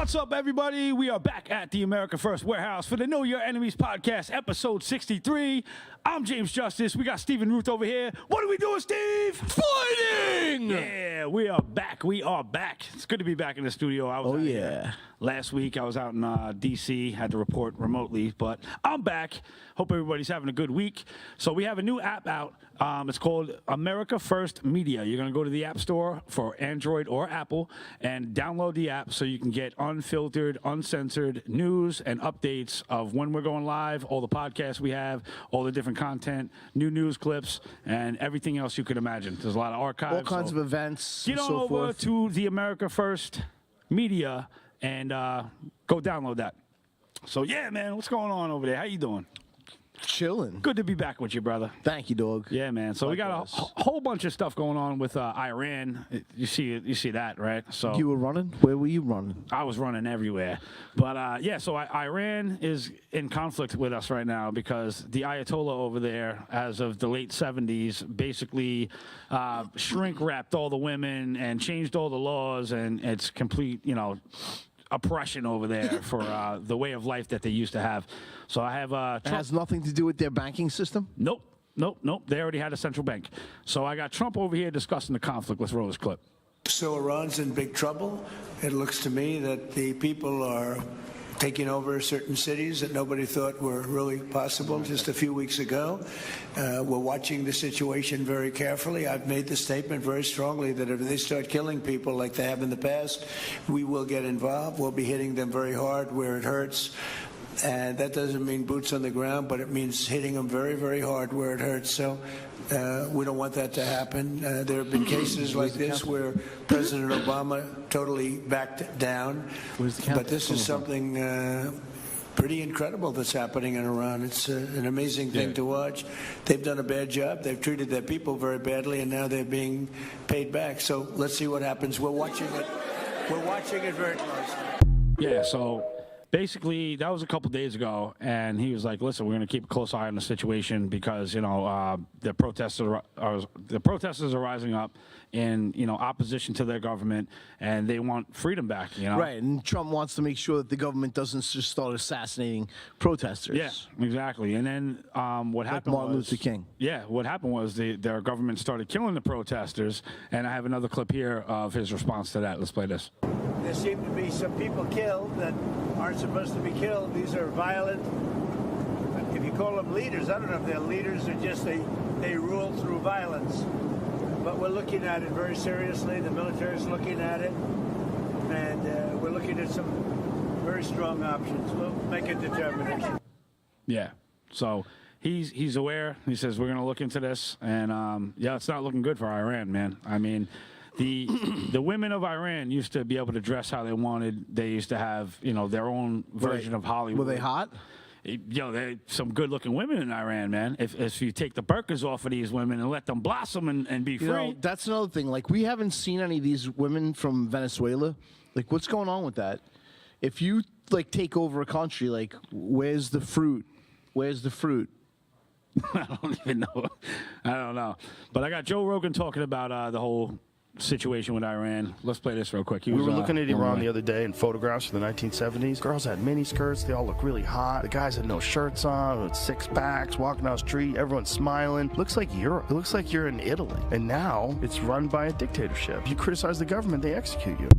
What's up, everybody? We are back at the America First Warehouse for the Know Your Enemies podcast, episode 63. I'm James Justice. We got Stephen Ruth over here. What are we doing, Steve? Fighting! Yeah, we are back. We are back. It's good to be back in the studio. I was out here last week. I was out in D.C., had to report remotely, but I'm back. Hope everybody's having a good week. So we have a new app out. It's called America First Media. You're going to go to the App Store for Android or Apple and download the app so you can get unfiltered, uncensored news and updates of when we're going live, all the podcasts we have, all the different content, new news clips, and everything else you could imagine. There's a lot of archives. All kinds of events. Get on so over forth. to the America First Media and go download that. So, yeah, man, what's going on over there? How you doing? Chilling. Good to be back with you, brother. Thank you, dog. Yeah, man. So Likewise. we got a whole bunch of stuff going on with Iran. You see that, right? So You were running? Where were you running? I was running everywhere. But, yeah, so Iran is in conflict with us right now because the Ayatollah over there, as of the late 70s, basically shrink-wrapped all the women and changed all the laws, and it's complete, oppression over there for the way of life that they used to have. So I have It Trump. has nothing to do with their banking system? Nope. They already had a central bank. So I got Trump over here discussing the conflict. Let's roll this clip. So Iran's in big trouble. It looks to me that the people are taking over certain cities that nobody thought were really possible just a few weeks ago. We're watching the situation very carefully. I've made the statement very strongly that if they start killing people like they have in the past, we will get involved. We'll be hitting them very hard where it hurts. And that doesn't mean boots on the ground, but it means hitting them very, very hard where it hurts. So we don't want that to happen. There have been cases like this where President Obama totally backed down. But this is something pretty incredible that's happening in Iran. It's an amazing thing to watch. They've done a bad job. They've treated their people very badly, and now they're being paid back. So let's see what happens. We're watching it. We're watching it very closely. Yeah, so basically that was a couple days ago, and he was like, listen, we're going to keep a close eye on the situation because, the protesters are rising up in, opposition to their government, and they want freedom back, Right, and Trump wants to make sure that the government doesn't just start assassinating protesters. Yeah, exactly. And then what happened Martin was, Luther King. Yeah, what happened was their government started killing the protesters, and I have another clip here of his response to that. Let's play this. There seem to be some people killed that aren't supposed to be killed. These are violent. If you call them leaders, I don't know if they're leaders or just they rule through violence. But we're looking at it very seriously. The military is looking at it, and we're looking at some very strong options. We'll make a determination. Yeah. So he's aware. He says we're going to look into this, and it's not looking good for Iran, man. I mean, the women of Iran used to be able to dress how they wanted. They used to have their own version of Hollywood. Were they hot? There's some good-looking women in Iran, man. If you take the burqas off of these women and let them blossom and be free. That's another thing. Like, we haven't seen any of these women from Venezuela. Like, what's going on with that? If you, take over a country, where's the fruit? Where's the fruit? I don't even know. I don't know. But I got Joe Rogan talking about the whole situation with Iran. Let's play this real quick. We were looking at Iran the other day in photographs from the 1970s. Girls had mini skirts. They all look really hot. The guys had no shirts on, with six packs, walking down the street. Everyone's smiling. Looks like Europe. It looks like you're in Italy. And now it's run by a dictatorship. If you criticize the government, they execute you.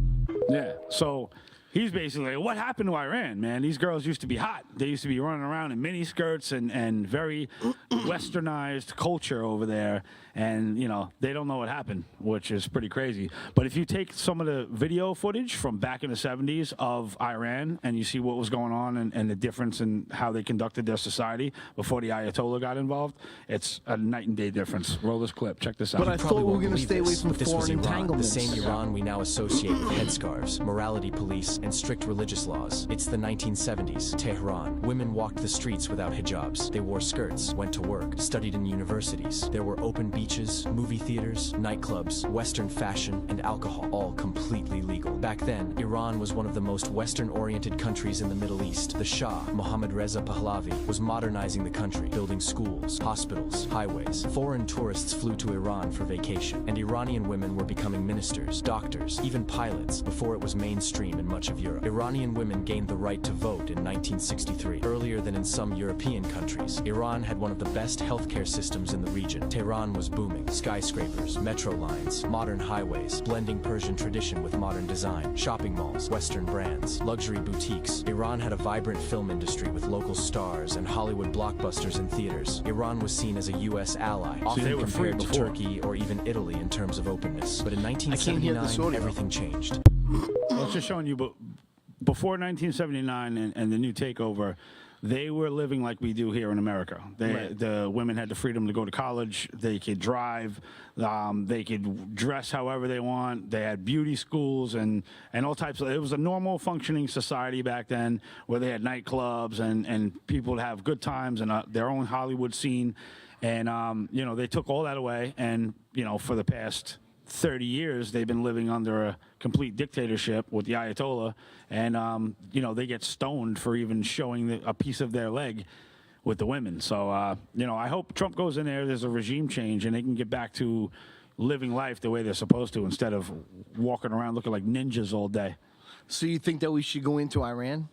Yeah. So he's basically like, what happened to Iran, man? These girls used to be hot. They used to be running around in mini skirts and very westernized culture over there. And, they don't know what happened, which is pretty crazy. But if you take some of the video footage from back in the 70s of Iran and you see what was going on and the difference in how they conducted their society before the Ayatollah got involved, it's a night and day difference. Roll this clip. Check this out. But I thought we were going to stay away from this was foreign Iran, the entanglements. same Iran we now associate with headscarves, morality police, and strict religious laws. It's the 1970s, Tehran. Women walked the streets without hijabs. They wore skirts, went to work, studied in universities. There were open beaches, movie theaters, nightclubs, Western fashion, and alcohol, all completely legal. Back then, Iran was one of the most Western-oriented countries in the Middle East. The Shah, Mohammad Reza Pahlavi, was modernizing the country, building schools, hospitals, highways. Foreign tourists flew to Iran for vacation, and Iranian women were becoming ministers, doctors, even pilots, before it was mainstream in much of of Europe. Iranian women gained the right to vote in 1963, earlier than in some European countries. Iran had one of the best healthcare systems in the region. Tehran was booming. Skyscrapers, metro lines, modern highways, blending Persian tradition with modern design, shopping malls, Western brands, luxury boutiques. Iran had a vibrant film industry with local stars and Hollywood blockbusters in theaters. Iran was seen as a U.S. ally, often they were free compared to before. Turkey or even Italy in terms of openness. But in can't hear this 1979, audio. everything changed. I was just showing you, but before 1979 and the new takeover, they were living like we do here in America. The women had the freedom to go to college. They could drive. They could dress however they want. They had beauty schools and all types of. It was a normal functioning society back then, where they had nightclubs and people would have good times and their own Hollywood scene. And you know, they took all that away. And you know, for the past 30 years, they've been living under a complete dictatorship with the Ayatollah, and you know, they get stoned for even showing a piece of their leg with the women. So you know, I hope Trump goes in there, there's a regime change, and they can get back to living life the way they're supposed to, instead of walking around looking like ninjas all day. So you think that we should go into Iran?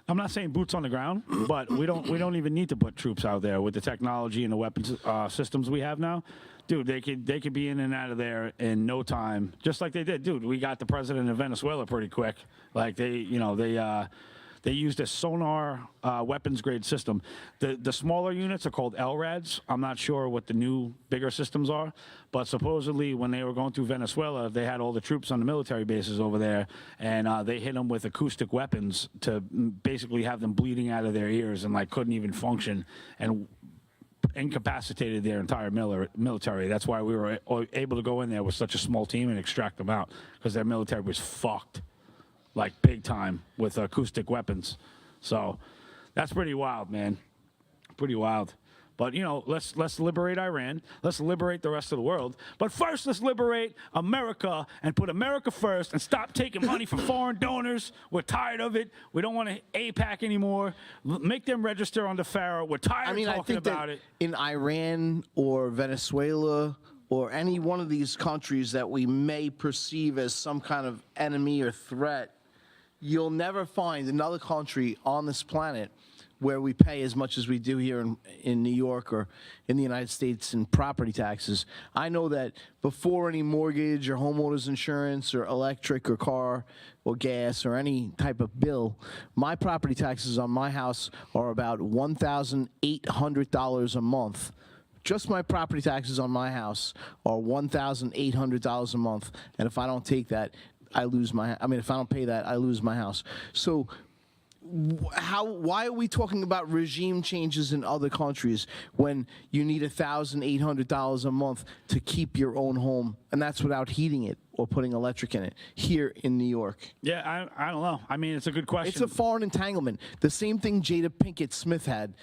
I'm not saying boots on the ground, but we don't even need to put troops out there with the technology and the weapons systems we have now. Dude, they could be in and out of there in no time, just like they did. Dude, we got the president of Venezuela pretty quick. Like they used a sonar weapons grade system. The smaller units are called LRADs. I'm not sure what the new bigger systems are, but supposedly when they were going through Venezuela, they had all the troops on the military bases over there, and they hit them with acoustic weapons to basically have them bleeding out of their ears and like couldn't even function, and incapacitated their entire military. That's why we were able to go in there with such a small team and extract them out, because their military was fucked, like big time, with acoustic weapons. So that's pretty wild, man. Pretty wild. But you know, let's liberate Iran. Let's liberate the rest of the world. But first, let's liberate America and put America first and stop taking money from foreign donors. We're tired of it. We don't want AIPAC anymore. Make them register under FARA. We're tired of talking about it. In Iran or Venezuela or any one of these countries that we may perceive as some kind of enemy or threat, you'll never find another country on this planet where we pay as much as we do here in New York or in the United States in property taxes. I know that before any mortgage or homeowners insurance or electric or car or gas or any type of bill, my property taxes on my house are about $1,800 a month. Just my property taxes on my house are $1,800 a month. And if I don't take that, if I don't pay that, I lose my house. So why are we talking about regime changes in other countries when you need $1,800 a month to keep your own home, and that's without heating it or putting electric in it here in New York? Yeah, I don't know. I mean, it's a good question. It's a foreign entanglement. The same thing Jada Pinkett Smith had.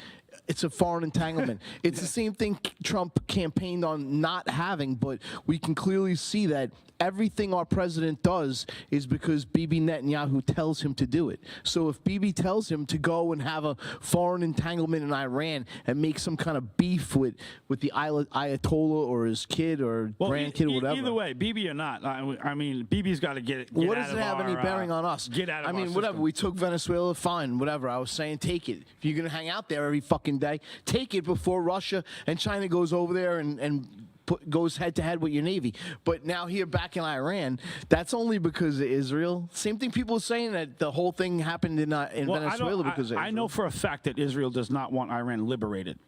It's a foreign entanglement. It's the same thing Trump campaigned on not having, but we can clearly see that everything our president does is because Bibi Netanyahu tells him to do it. So if Bibi tells him to go and have a foreign entanglement in Iran and make some kind of beef with the Ayatollah or his kid or grandkid or whatever. Either way, Bibi or not, I mean, Bibi's got to get what out does of it have our, any bearing on us? Get out of I mean, our whatever. system. We took Venezuela, fine, whatever. I was saying take it. If you're going to hang out there every fucking day, take it before Russia and China goes over there and goes head to head with your Navy. But now here back in Iran, that's only because of Israel. Same thing people are saying that the whole thing happened in Venezuela because of Israel. I know for a fact that Israel does not want Iran liberated,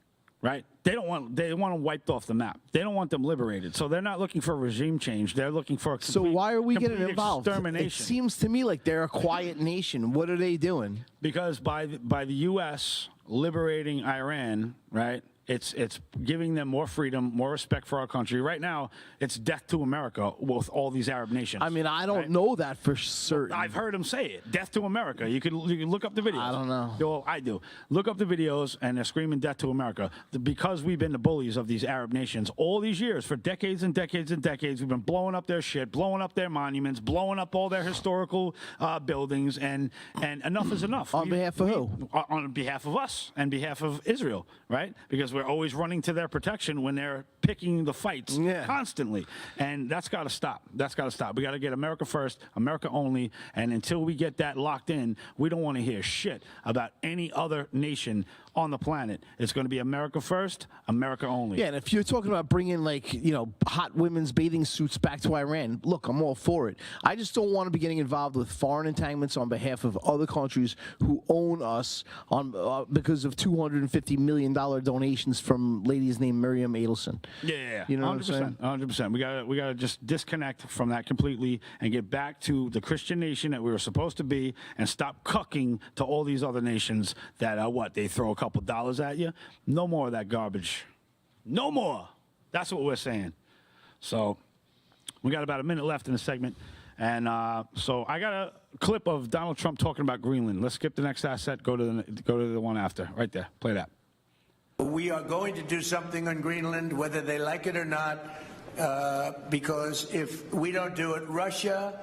right? They want them wiped off the map. They don't want them liberated. So they're not looking for regime change. They're looking for a complete, so why are we getting complete involved? It extermination. seems to me like they're a quiet nation. What are they doing? Because by the U.S. liberating Iran, right? It's giving them more freedom, more respect for our country. Right now, it's death to America with all these Arab nations. I mean, I don't know that for certain. I've heard them say it. Death to America. You can look up the videos. I don't know. Well, I do. Look up the videos, and they're screaming death to America. Because we've been the bullies of these Arab nations all these years, for decades and decades and decades, we've been blowing up their shit, blowing up their monuments, blowing up all their historical buildings, and enough is enough. On behalf of who? On behalf of us and behalf of Israel, right? Because we're always running to their protection when they're picking the fights constantly. And that's got to stop. That's got to stop. We got to get America first, America only. And until we get that locked in, we don't want to hear shit about any other nation on the planet. It's going to be America first, America only. Yeah, and if you're talking about bringing, like, you know, hot women's bathing suits back to Iran, look, I'm all for it. I just don't want to be getting involved with foreign entanglements on behalf of other countries who own us on because of $250 million donations from ladies named Miriam Adelson. Yeah. You know 100%, 100%. We gotta just disconnect from that completely and get back to the Christian nation that we were supposed to be, and stop cucking to all these other nations that they throw a couple dollars at you. No more of that garbage. No more. That's what we're saying. So we got about a minute left in the segment, and so I got a clip of Donald Trump talking about Greenland. Let's skip the next asset. Go to the one after. Right there. Play that. We are going to do something on Greenland, whether they like it or not, because if we don't do it, Russia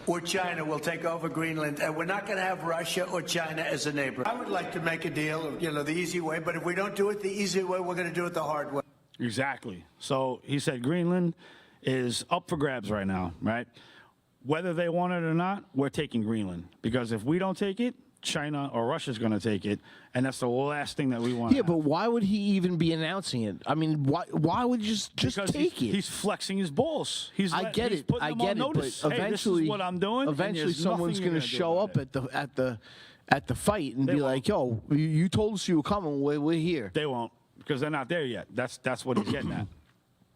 or China will take over Greenland, and we're not going to have Russia or China as a neighbor. I would like to make a deal, you know, the easy way, but if we don't do it the easy way, we're going to do it the hard way. Exactly. So he said Greenland is up for grabs right now, right? Whether they want it or not, we're taking Greenland, because if we don't take it, China or Russia's going to take it, and that's the last thing that we want. Yeah, but why would he even be announcing it? I mean, why would you just take it? He's flexing his balls. I get it. But eventually, hey, this is what I'm doing. Eventually, someone's going to show up at the fight and be like, "Yo, you told us you were coming. We're here." They won't, because they're not there yet. That's what he's getting at.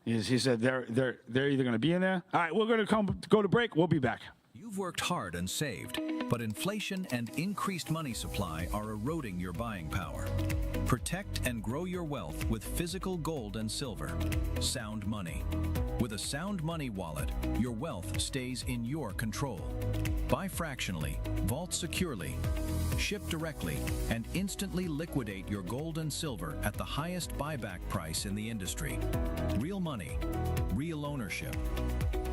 He said they're either going to be in there. All right, we're going to go to break. We'll be back. You've worked hard and saved, but inflation and increased money supply are eroding your buying power. Protect and grow your wealth with physical gold and silver. Sound Money. With a Sound Money wallet, your wealth stays in your control. Buy fractionally, vault securely, ship directly, and instantly liquidate your gold and silver at the highest buyback price in the industry. Real money, real ownership.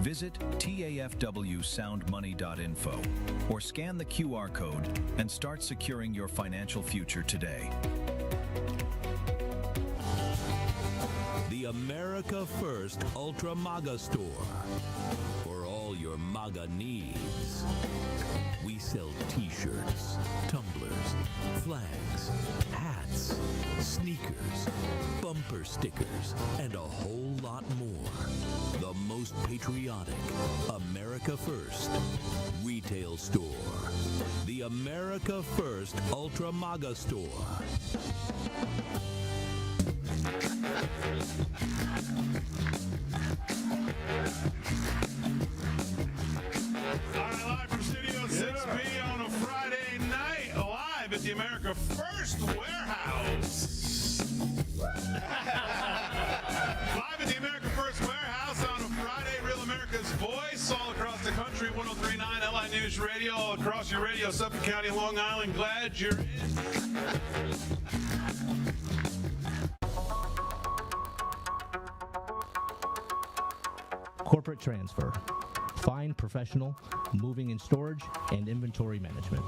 Visit tafwsoundmoney.info or scan the QR code and start securing your financial future today. The America First Ultra MAGA store. For all your MAGA needs. We sell t-shirts, tumblers, flags, hats, sneakers, bumper stickers, and a whole lot more. The most patriotic America First retail store. The America First Ultra MAGA store. All right, live from Studio 6B on a Friday night, live at the America First Warehouse. Live at the America First Warehouse on a Friday, Real America's Voice, all across the country, 103.9 LI News Radio, all across your radio, Suffolk County, Long Island. Glad you're in. Corporate transfer. Fine professional, moving and storage, and inventory management.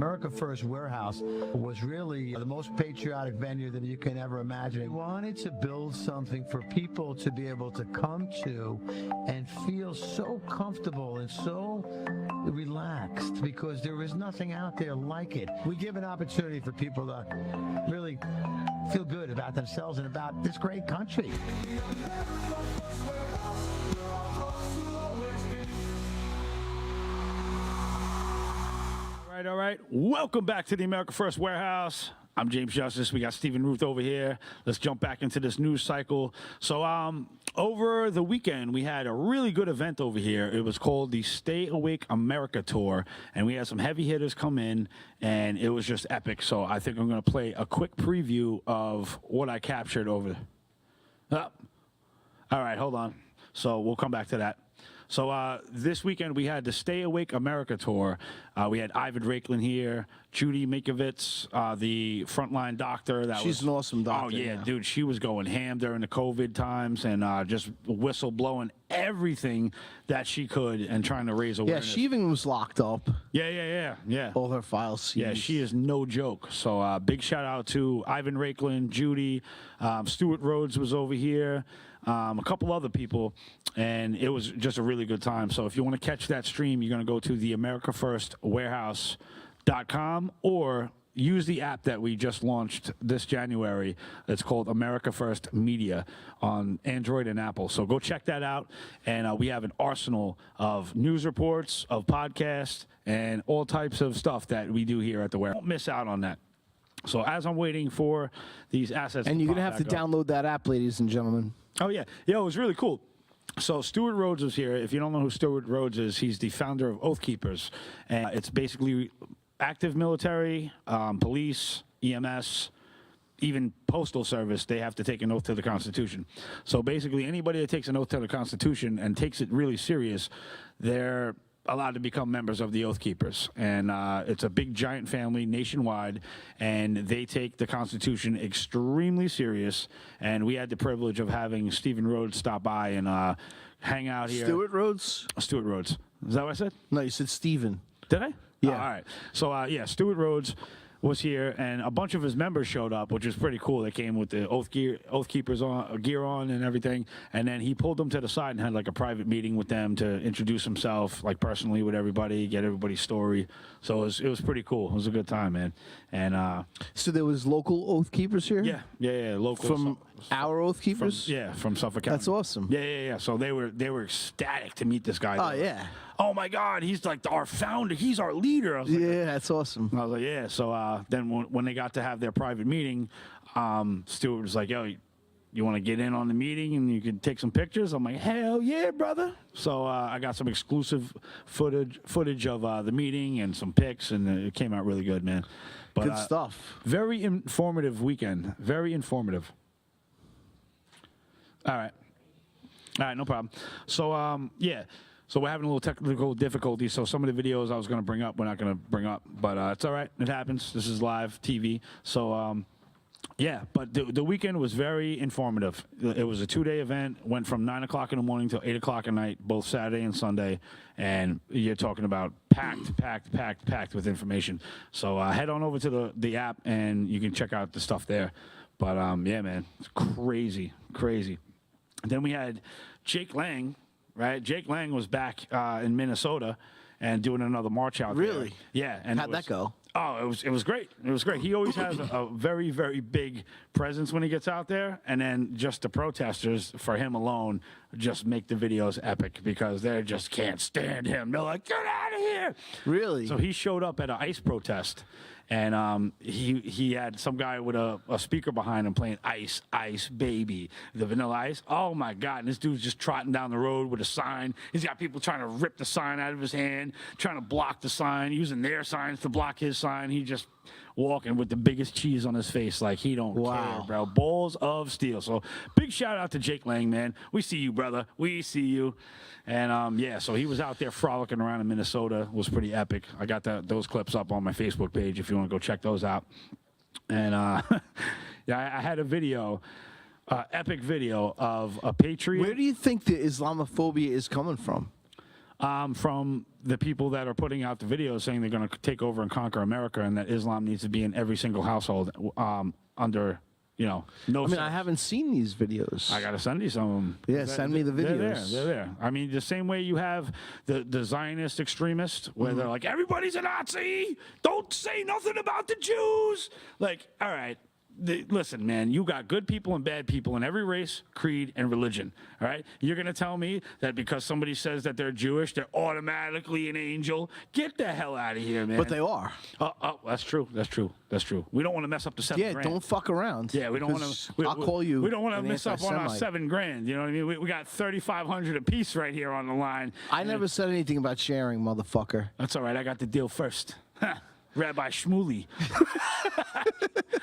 America First Warehouse was really the most patriotic venue that you can ever imagine. We wanted to build something for people to be able to come to and feel so comfortable and so relaxed, because there is nothing out there like it. We give an opportunity for people to really feel good about themselves and about this great country. All right. Welcome back to the America First Warehouse. I'm James Justice. We got Stephen Ruth over here. Let's jump back into this news cycle. So, over the weekend, we had a really good event over here. It was called the Stay Awake America Tour, and we had some heavy hitters come in, and it was just epic. So, I think I'm going to play a quick preview of what I captured over. All right, hold on. So, we'll come back to that. So this weekend we had the Stay Awake America Tour. We had Ivan Rakelin here, Judy Mikovits, the frontline doctor. She's an awesome doctor. Oh, yeah, dude. She was going ham during the COVID times and just whistle blowing everything that she could and trying to raise awareness. Yeah, she even was locked up. Yeah. All her files seized. Yeah, she is no joke. So big shout out to Ivan Rakelin, Judy, Stuart Rhodes was over here, a couple other people, and it was just a really good time. So if you want to catch that stream, you're going to go to the AmericaFirstWarehouse.com or use the app that we just launched this January. It's called America First Media on Android and Apple. So go check that out. And we have an arsenal of news reports, of podcasts, and all types of stuff that we do here at the warehouse. Don't miss out on that. So as I'm waiting for these assets, and you're going to have to pop back up. download that app, ladies and gentlemen. Oh, yeah. Yeah, it was really cool. So Stuart Rhodes was here. If you don't know who Stuart Rhodes is, he's the founder of Oath Keepers. And it's basically active military, police, EMS, even postal service. They have to take an oath to the Constitution. So basically anybody that takes an oath to the Constitution and takes it really serious, they're allowed to become members of the Oath Keepers. And it's a big, giant family nationwide, and they take the Constitution extremely serious. And we had the privilege of having Stephen Rhodes stop by and hang out here. Stuart Rhodes? Stuart Rhodes. Is that what I said? No, you said Stephen. Did I? Yeah. Oh, all right. So, yeah, Stuart Rhodes was here, and a bunch of his members showed up, which was pretty cool. They came with the Oath Keepers gear on and everything, and then he pulled them to the side and had like a private meeting with them to introduce himself, like personally with everybody, get everybody's story. So it was pretty cool. It was a good time, man. And so there was local Oath Keepers here? Yeah, local From our Oath Keepers? From Suffolk County. That's awesome. Yeah. So they were ecstatic to meet this guy. Oh, yeah. Oh my God, he's like our founder. He's our leader. I was like, Yeah, that's awesome. I was like, yeah. So then when they got to have their private meeting, Stuart was like, yo, you want to get in on the meeting and you can take some pictures? I'm like, hell yeah, brother. So I got some exclusive footage of the meeting and some pics, and it came out really good, man. But, Good stuff. Very informative weekend. Very informative. All right, no problem. So, yeah. So we're having a little technical difficulty. So some of the videos I was going to bring up, we're not going to bring up. But it's all right. It happens. This is live TV. So, yeah. But the weekend was very informative. It was a 2-day event. Went from 9 o'clock in the morning till 8 o'clock at night, both Saturday and Sunday. And you're talking about packed with information. So head on over to the app, and you can check out the stuff there. But, yeah, man, it's crazy. And then we had Jake Lang. Right, Jake Lang was back in Minnesota and doing another march out there. Really? Yeah. And How'd that go? Oh, it was great. It was great. He always has a very, very big presence when he gets out there, and then just the protesters, for him alone, just make the videos epic because they just can't stand him. They're like, get out of here! Really? So he showed up at an ICE protest, and he had some guy with a speaker behind him playing Ice, Ice Baby, the Vanilla Ice. Oh my God! And this dude's just trotting down the road with a sign. He's got people trying to rip the sign out of his hand, trying to block the sign, using their signs to block his sign. He just walking with the biggest cheese on his face, like he don't care, bro. Balls of steel. So big shout out to Jake Lang, man. We see you, brother. We see you. And yeah, so he was out there frolicking around in Minnesota. It was pretty epic. I got those clips up on my Facebook page if you want to go check those out. And yeah, I had a video, epic video of a patriot. Where do you think the Islamophobia is coming from? From the people that are putting out the videos saying they're going to take over and conquer America, and that Islam needs to be in every single household under, no. I mean, I haven't seen these videos. I got to send you some of them. Yeah, send me the videos. They're there. I mean, the same way you have the Zionist extremists where they're like, everybody's a Nazi. Don't say nothing about the Jews. Like, all right. listen, man, you got good people and bad people in every race, creed, and religion. All right? You're going to tell me that because somebody says that they're Jewish, they're automatically an angel? Get the hell out of here, man. But they are. Oh, that's true. That's true. That's true. We don't want to mess up the $7 grand. Don't fuck around. Yeah, we don't want because to. I'll call you. We don't want to an mess up on our anti-Semite. $7 grand. You know what I mean? We got $3,500 apiece right here on the line. I never said anything about sharing, motherfucker. That's all right. I got the deal first. Rabbi Shmuley.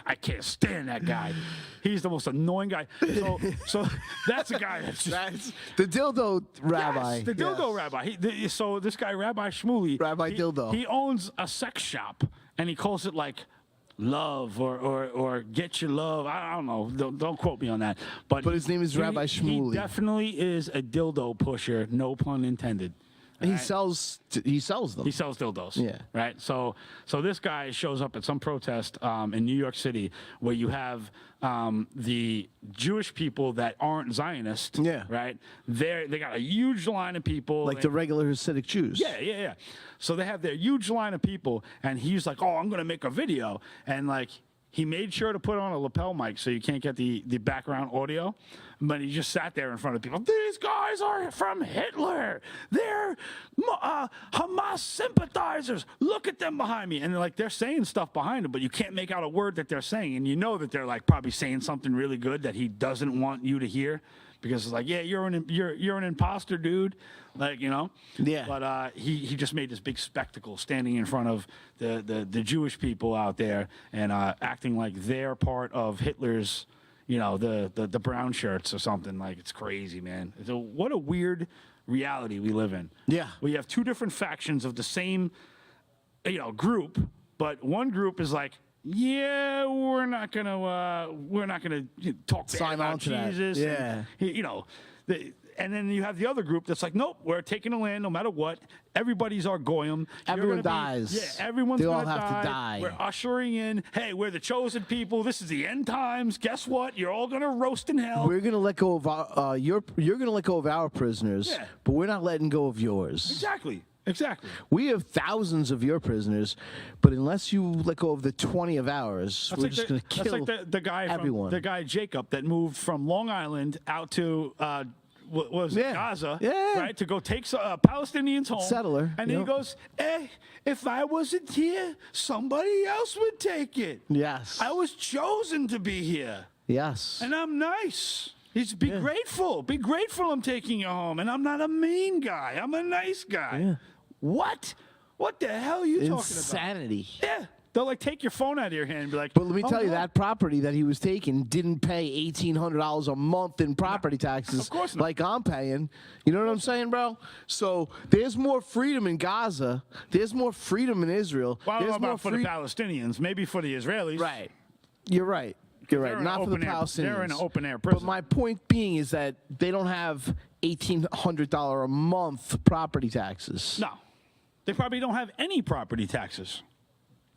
I can't stand that guy. He's the most annoying guy. So that's a guy that's just. That's the dildo rabbi. Yes, the dildo rabbi. So this guy, Rabbi Shmuley. Rabbi Dildo. He owns a sex shop, and he calls it like love or get your love. I don't know. Don't quote me on that. But his name is Rabbi Shmuley. He definitely is a dildo pusher. No pun intended. He sells them. He sells dildos. Yeah. Right. So this guy shows up at some protest in New York City where you have the Jewish people that aren't Zionist. Yeah. Right. They got a huge line of people. Like the regular Hasidic Jews. Yeah. So they have their huge line of people, and he's like, "Oh, I'm gonna make a video," and like. He made sure to put on a lapel mic so you can't get the background audio, but he just sat there in front of people. These guys are from Hitler. They're Hamas sympathizers. Look at them behind me. And they're saying stuff behind him, but you can't make out a word that they're saying. And you know that they're like probably saying something really good that he doesn't want you to hear. Because it's like, yeah, you're an imposter, dude. Yeah. But he just made this big spectacle standing in front of the Jewish people out there and acting like they're part of Hitler's, the brown shirts or something. Like, it's crazy, man. So what a weird reality we live in. Yeah. We have two different factions of the same, group, but one group is like, yeah, we're not gonna talk bad Sign about on to that. Jesus. Yeah. And then you have the other group that's like, nope, we're taking the land no matter what. Everybody's our goyim. Everyone dies. Yeah, everyone's They all gonna have to die. We're ushering in. Hey, we're the chosen people. This is the end times. Guess what? You're all gonna roast in hell. We're gonna let go of our. You're gonna let go of our prisoners, Yeah. but we're not letting go of yours. Exactly. We have thousands of your prisoners, but unless you let go of the 20 of ours, we're just going to kill that's like the guy everyone. the guy Jacob that moved from Long Island out to what was it, Gaza, right, to go take Palestinians home. Settler, And then he goes, if I wasn't here, somebody else would take it. Yes. I was chosen to be here. Yes. And I'm nice. Be grateful. Be grateful I'm taking you home. And I'm not a mean guy. I'm a nice guy. Yeah. What? What the hell are you talking Insanity. about? Yeah. They'll take your phone out of your hand and be like, But let me tell you, no. that property that he was taking didn't pay $1,800 a month in property taxes. Of course not. Like I'm paying. You know what I'm saying, bro? So there's more freedom in Gaza. There's more freedom in Israel. Well, I don't there's know more about for the Palestinians, maybe for the Israelis. Right. You're right. You're They're right. in Not an for the open air- Palestinians. they're in an open air But prison. my point being is that they don't have $1,800 a month property taxes. No. They probably don't have any property taxes.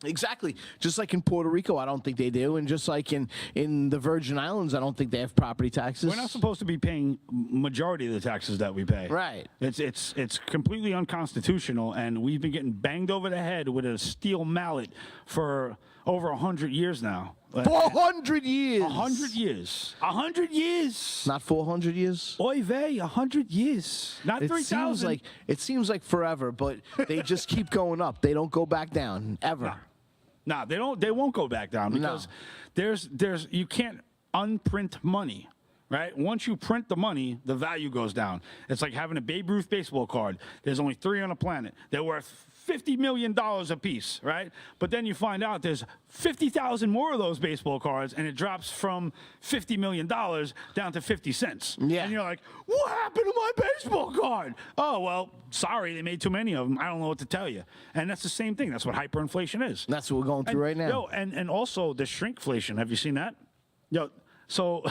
Exactly. Just like in Puerto Rico, I don't think they do. And just like in the Virgin Islands, I don't think they have property taxes. We're not supposed to be paying majority of the taxes that we pay. Right. It's completely unconstitutional, and we've been getting banged over the head with a steel mallet for over 100 years now. 400 years. 100 years. 100 years. Not 400 years. Oy vey, 100 years. Not It 3,000. seems like forever, but they just keep going up. They don't go back down ever. No, they don't. They won't go back down because there's you can't unprint money, right? Once you print the money, the value goes down. It's like having a Babe Ruth baseball card. There's only 3 on the planet. They're worth $50 million a piece, right? But then you find out there's 50,000 more of those baseball cards, and it drops from $50 million down to 50 cents. Yeah. And you're like, what happened to my baseball card? Oh, well, sorry, they made too many of them. I don't know what to tell you. And that's the same thing. That's what hyperinflation is. That's what we're going through right now. Yo, and also the shrinkflation. Have you seen that? Yo, so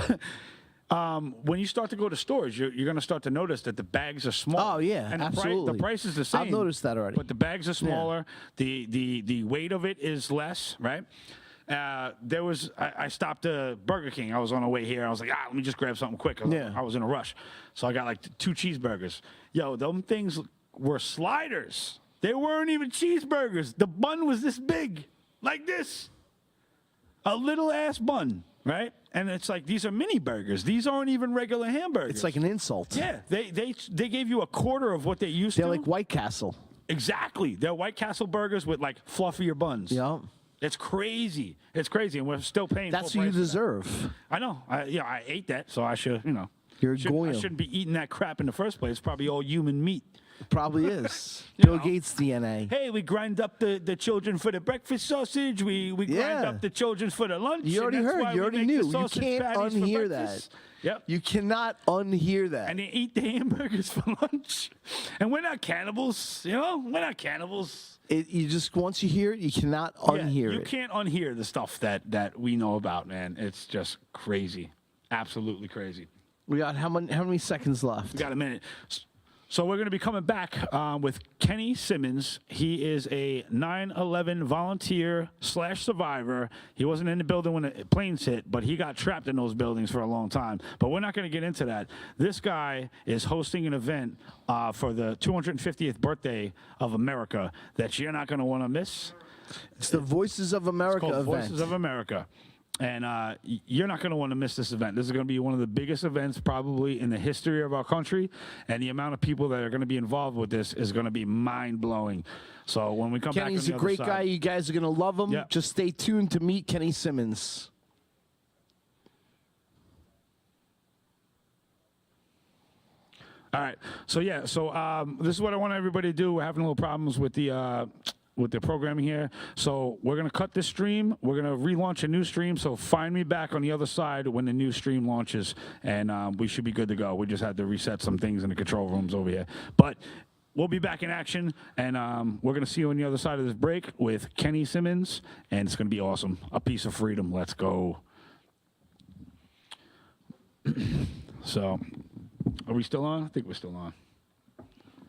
when you start to go to stores, you're going to start to notice that the bags are small. Oh, yeah, and absolutely. The price is the same. I've noticed that already. But the bags are smaller. The weight of it is less, right? I stopped at Burger King. I was on the way here. I was like, let me just grab something quick. I was in a rush. So I got like 2 cheeseburgers. Yo, them things were sliders. They weren't even cheeseburgers. The bun was this big, like this. A little ass bun, right? And it's like, these are mini burgers. These aren't even regular hamburgers. It's like an insult. Yeah, they gave you a quarter of what they used They're to. like White Castle. Exactly. They're White Castle burgers with like fluffier buns. Yeah. It's crazy. It's crazy, and we're still paying. That's full what you price for that. deserve. I know. I ate that, so I should, You're a I goyim. shouldn't be eating that crap in the first place. It's probably all human meat. Probably is. You Bill know. Gates DNA. Hey, we grind up the children for the breakfast sausage. We grind Yeah. up the children for the lunch. You already and that's heard. why You we already make the knew. You sausage can't patties for unhear breakfast. that. Yep. You cannot unhear that. And they eat the hamburgers for lunch. And we're not cannibals, We're not cannibals. You just, once you hear it, you cannot unhear You it. can't unhear the stuff that we know about, man. It's just crazy. Absolutely crazy. We got how many seconds left? We got a minute. So we're going to be coming back with Kenny Simmons. He is a 9/11 volunteer / survivor. He wasn't in the building when the planes hit, but he got trapped in those buildings for a long time. But we're not going to get into that. This guy is hosting an event for the 250th birthday of America that you're not going to want to miss. It's the Voices of America It's called event. Voices of America. And you're not going to want to miss this event. This is going to be one of the biggest events probably in the history of our country. And the amount of people that are going to be involved with this is going to be mind-blowing. So when we come Kenny's back a on the great other guy. side, You guys are going to love him. Yep. Just stay tuned to meet Kenny Simmons. All right. So, this is what I want everybody to do. We're having a little problems with the programming here. So we're going to cut this stream. We're going to relaunch a new stream. So find me back on the other side when the new stream launches, and we should be good to go. We just had to reset some things in the control rooms over here. But we'll be back in action, and we're going to see you on the other side of this break with Kenny Simmons, and it's going to be awesome. A piece of freedom. Let's go. So, are we still on? I think we're still on.